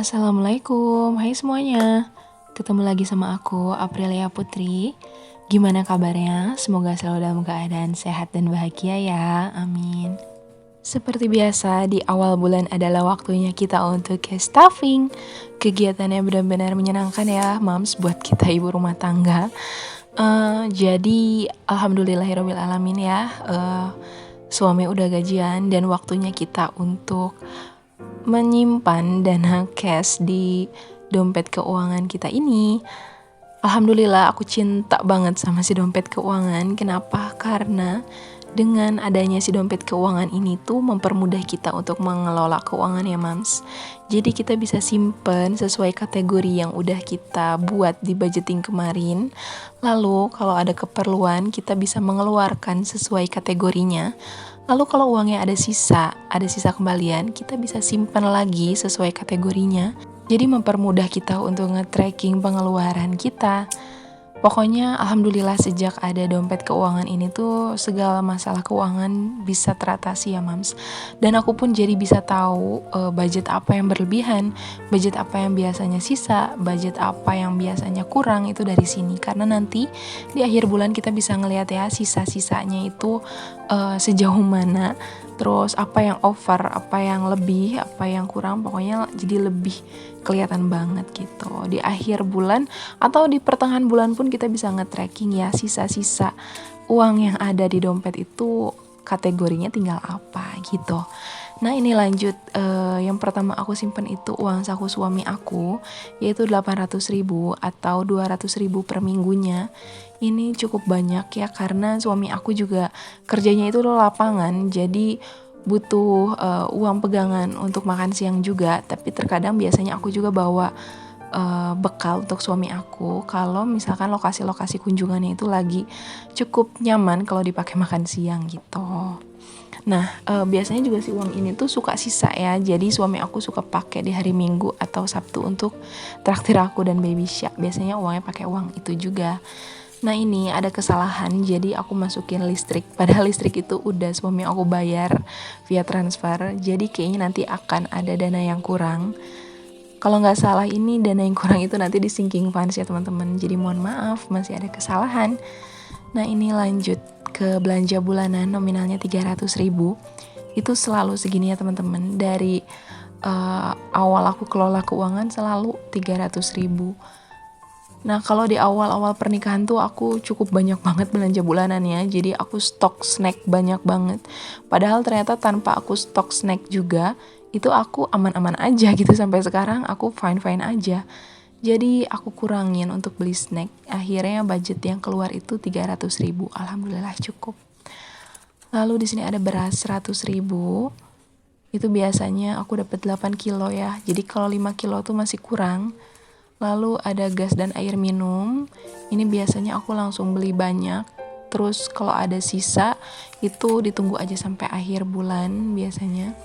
Assalamualaikum, hai semuanya. Ketemu lagi sama aku, Aprilia Putri. Gimana kabarnya? Semoga selalu dalam keadaan sehat dan bahagia ya, amin. Seperti biasa, di awal bulan adalah waktunya kita untuk cash stuffing. Kegiatannya benar-benar menyenangkan ya, mams, buat kita ibu rumah tangga. Jadi, alhamdulillahirobbilalamin ya, suami udah gajian dan waktunya kita untuk menyimpan dana cash di dompet keuangan kita ini. Alhamdulillah aku cinta banget sama si dompet keuangan. Kenapa? Karena dengan adanya si dompet keuangan ini tuh mempermudah kita untuk mengelola keuangan ya mams. Jadi kita bisa simpen sesuai kategori yang udah kita buat di budgeting kemarin. Lalu kalau ada keperluan kita bisa mengeluarkan sesuai kategorinya. Lalu kalau uangnya ada sisa kembalian, kita bisa simpan lagi sesuai kategorinya. Jadi mempermudah kita untuk nge-tracking pengeluaran kita. Pokoknya alhamdulillah sejak ada dompet keuangan ini tuh segala masalah keuangan bisa teratasi ya mams. Dan aku pun jadi bisa tahu budget apa yang berlebihan, budget apa yang biasanya sisa, budget apa yang biasanya kurang itu dari sini. Karena nanti di akhir bulan kita bisa ngelihat ya sisa-sisanya itu sejauh mana. Terus apa yang over, apa yang lebih, apa yang kurang, pokoknya jadi lebih kelihatan banget gitu. Di akhir bulan atau di pertengahan bulan pun kita bisa nge-tracking ya sisa-sisa uang yang ada di dompet itu kategorinya tinggal apa gitu. Nah ini lanjut, yang pertama aku simpen itu uang saku suami aku, yaitu 800.000 atau 200.000 per minggunya. Ini cukup banyak ya karena suami aku juga kerjanya itu lapangan, jadi butuh uang pegangan untuk makan siang juga. Tapi terkadang biasanya aku juga bawa bekal untuk suami aku kalau misalkan lokasi-lokasi kunjungannya itu lagi cukup nyaman kalau dipakai makan siang gitu. Nah biasanya juga si uang ini tuh suka sisa ya, jadi suami aku suka pakai di hari Minggu atau Sabtu untuk traktir aku dan baby Syak. Biasanya uangnya pakai uang itu juga. Nah ini ada kesalahan, jadi aku masukin listrik, padahal listrik itu udah suami aku bayar via transfer, jadi kayaknya nanti akan ada dana yang kurang. Kalau nggak salah ini dana yang kurang itu nanti di sinking funds ya teman-teman, jadi mohon maaf masih ada kesalahan. Nah ini lanjut ke belanja bulanan nominalnya 300.000, itu selalu segini ya teman-teman, dari awal aku kelola keuangan selalu 300.000. Nah kalau di awal-awal pernikahan tuh aku cukup banyak banget belanja bulanannya, jadi aku stok snack banyak banget. Padahal ternyata tanpa aku stok snack juga, itu aku aman-aman aja gitu, sampai sekarang aku fine-fine aja. Jadi aku kurangin untuk beli snack. Akhirnya budget yang keluar itu 300.000, alhamdulillah cukup. Lalu di sini ada beras 100.000. Itu biasanya aku dapat 8 kilo ya. Jadi kalau 5 kilo tuh masih kurang. Lalu ada gas dan air minum. Ini biasanya aku langsung beli banyak. Terus kalau ada sisa itu ditunggu aja sampai akhir bulan biasanya.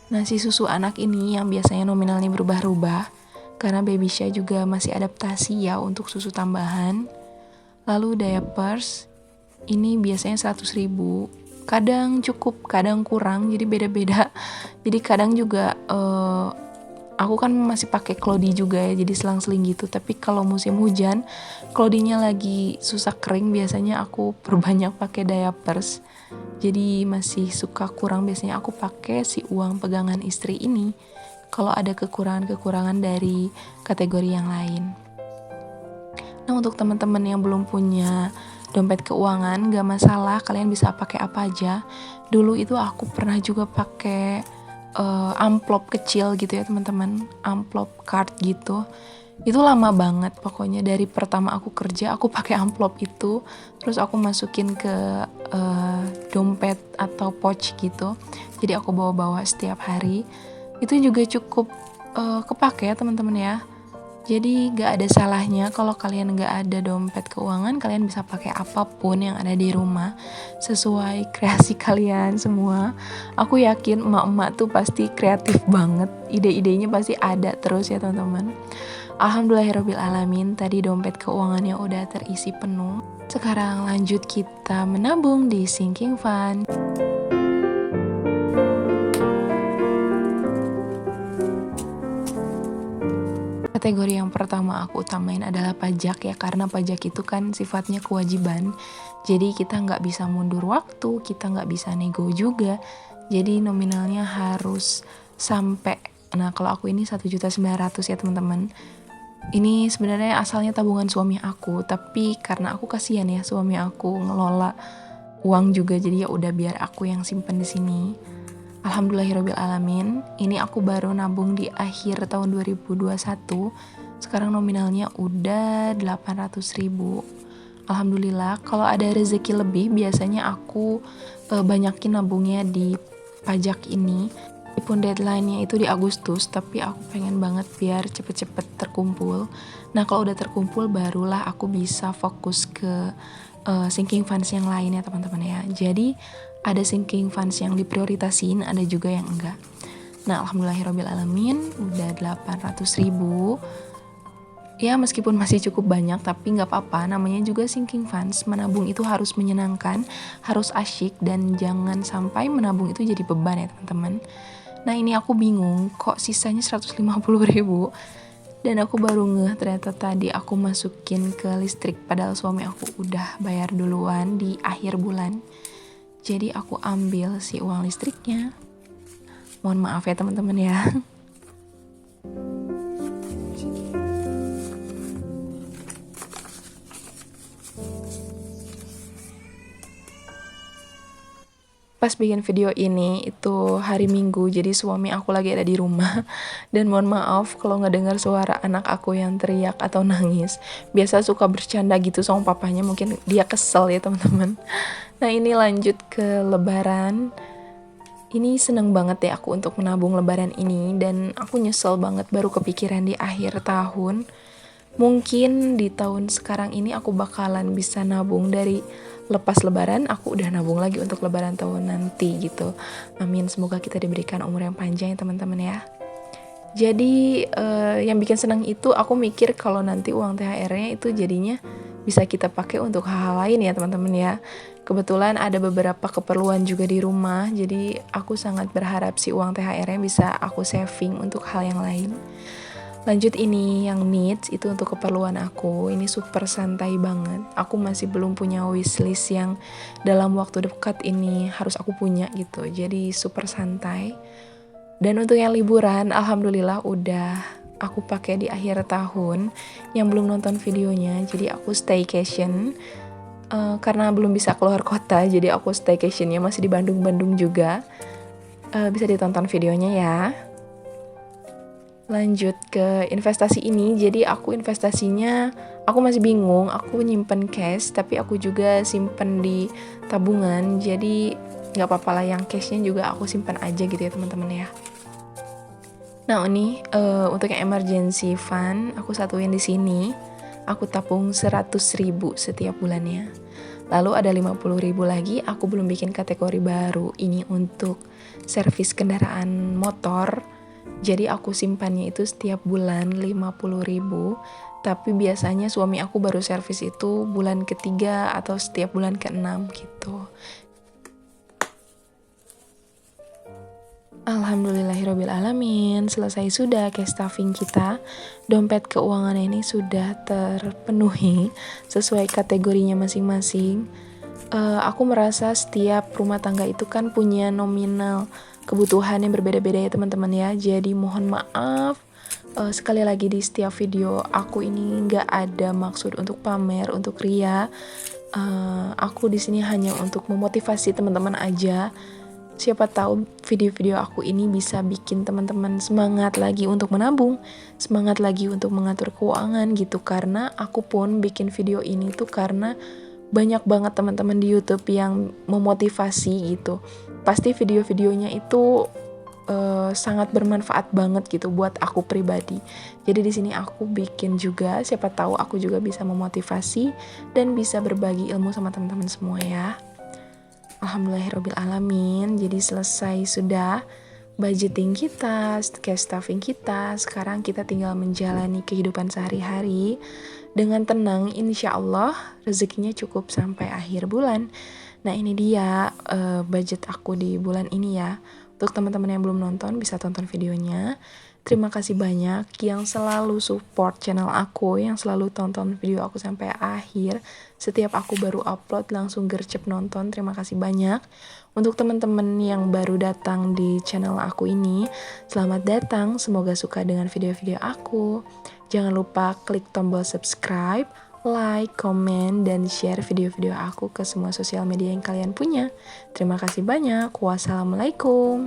Nah si susu anak ini yang biasanya nominalnya berubah-ubah, karena baby Sya juga masih adaptasi ya untuk susu tambahan. Lalu diapers, ini biasanya 100.000. Kadang cukup, kadang kurang, jadi beda-beda. Jadi kadang juga aku kan masih pakai Clody juga ya, jadi selang-seling gitu. Tapi kalau musim hujan, Clodynya lagi susah kering, biasanya aku perbanyak pakai diapers. Jadi masih suka kurang, biasanya aku pakai si uang pegangan istri ini kalau ada kekurangan-kekurangan dari kategori yang lain. Nah untuk teman-teman yang belum punya dompet keuangan, gak masalah, kalian bisa pakai apa aja. Dulu itu aku pernah juga pakai amplop kecil gitu ya teman-teman, amplop card gitu. Itu lama banget, pokoknya dari pertama aku kerja aku pakai amplop itu, terus aku masukin ke dompet atau pouch gitu, jadi aku bawa-bawa setiap hari. Itu juga cukup kepake ya teman-teman ya. Jadi gak ada salahnya kalau kalian gak ada dompet keuangan, kalian bisa pakai apapun yang ada di rumah sesuai kreasi kalian semua. Aku yakin emak-emak tuh pasti kreatif banget, ide-idenya pasti ada terus ya teman-teman. Alhamdulillahirobbilalamin, tadi dompet keuangannya udah terisi penuh. Sekarang lanjut kita menabung di sinking fund. Kategori yang pertama aku utamain adalah pajak ya, karena pajak itu kan sifatnya kewajiban. Jadi kita nggak bisa mundur waktu, kita nggak bisa nego juga. Jadi nominalnya harus sampai, nah kalau aku ini 1.900.000 ya teman-teman. Ini sebenarnya asalnya tabungan suami aku, tapi karena aku kasihan ya suami aku ngelola uang juga, jadi ya udah biar aku yang simpen di sini. Alhamdulillahirobbilalamin, ini aku baru nabung di akhir tahun 2021. Sekarang nominalnya udah 800.000. Alhamdulillah, kalau ada rezeki lebih biasanya aku banyakin nabungnya di pajak ini. Meskipun deadline-nya itu di Agustus, tapi aku pengen banget biar cepet-cepet terkumpul. Nah, kalau udah terkumpul barulah aku bisa fokus ke sinking funds yang lain ya teman-teman ya. Jadi ada sinking funds yang diprioritasin, ada juga yang enggak. Nah, alhamdulillahirobbilalamin udah 800.000. Ya meskipun masih cukup banyak, tapi nggak apa-apa, namanya juga sinking funds. Menabung itu harus menyenangkan, harus asyik, dan jangan sampai menabung itu jadi beban ya teman-teman. Nah ini aku bingung, kok sisanya 150.000. Dan aku baru ngeh ternyata tadi aku masukin ke listrik, padahal suami aku udah bayar duluan di akhir bulan. Jadi aku ambil si uang listriknya. Mohon maaf ya teman-teman ya. Pas bikin video ini itu hari Minggu, jadi suami aku lagi ada di rumah. Dan mohon maaf kalau ngedengar suara anak aku yang teriak atau nangis. Biasa suka bercanda gitu sama papanya, mungkin dia kesel ya teman-teman. Nah ini lanjut ke lebaran. Ini seneng banget ya aku untuk menabung lebaran ini, dan aku nyesel banget baru kepikiran di akhir tahun. Mungkin di tahun sekarang ini aku bakalan bisa nabung dari lepas lebaran, aku udah nabung lagi untuk lebaran tahun nanti gitu. Amin, semoga kita diberikan umur yang panjang ya teman-teman ya. Jadi yang bikin senang itu aku mikir kalau nanti uang THR-nya itu jadinya bisa kita pakai untuk hal-hal lain ya teman-teman ya. Kebetulan ada beberapa keperluan juga di rumah, jadi aku sangat berharap si uang THR-nya bisa aku saving untuk hal yang lain. Lanjut ini yang needs, itu untuk keperluan aku. Ini super santai banget. Aku masih belum punya wishlist yang dalam waktu dekat ini harus aku punya gitu. Jadi super santai. Dan untuk yang liburan, alhamdulillah udah aku pakai di akhir tahun. Yang belum nonton videonya, jadi aku staycation. Karena belum bisa keluar kota, jadi aku staycationnya masih di Bandung juga. Bisa ditonton videonya ya. Lanjut ke investasi ini, jadi aku investasinya, aku masih bingung, aku nyimpen cash, tapi aku juga simpen di tabungan, jadi nggak apa-apa lah yang cashnya juga aku simpan aja gitu ya teman-teman ya. Nah ini untuk yang emergency fund, aku satuin di sini, aku tabung 100.000 setiap bulannya. Lalu ada 50.000 lagi, aku belum bikin kategori baru, ini untuk servis kendaraan motor. Jadi aku simpannya itu setiap bulan 50.000, tapi biasanya suami aku baru servis itu bulan ketiga atau setiap bulan ke-6 gitu. Alhamdulillahirobbilalamin, selesai sudah cash stuffing kita. Dompet keuangan ini sudah terpenuhi sesuai kategorinya masing-masing. Aku merasa setiap rumah tangga itu kan punya nominal kebutuhan yang berbeda-beda ya teman-teman ya. Jadi mohon maaf sekali lagi di setiap video aku ini nggak ada maksud untuk pamer, untuk ria. Aku di sini hanya untuk memotivasi teman-teman aja. Siapa tahu video-video aku ini bisa bikin teman-teman semangat lagi untuk menabung, semangat lagi untuk mengatur keuangan gitu. Karena aku pun bikin video ini tuh karena banyak banget teman-teman di YouTube yang memotivasi gitu. Pasti video-videonya itu sangat bermanfaat banget gitu buat aku pribadi. Jadi di sini aku bikin juga, siapa tahu aku juga bisa memotivasi dan bisa berbagi ilmu sama teman-teman semua ya. Alhamdulillahirobbilalamin. Jadi selesai sudah budgeting kita, cash stuffing kita. Sekarang kita tinggal menjalani kehidupan sehari-hari dengan tenang. Insya Allah rezekinya cukup sampai akhir bulan. Nah ini dia budget aku di bulan ini ya. Untuk teman-teman yang belum nonton bisa tonton videonya. Terima kasih banyak yang selalu support channel aku, yang selalu tonton video aku sampai akhir. Setiap aku baru upload langsung gercep nonton. Terima kasih banyak. Untuk teman-teman yang baru datang di channel aku ini, selamat datang. Semoga suka dengan video-video aku. Jangan lupa klik tombol subscribe, like, komen, dan share video-video aku ke semua sosial media yang kalian punya. Terima kasih banyak. Wassalamualaikum.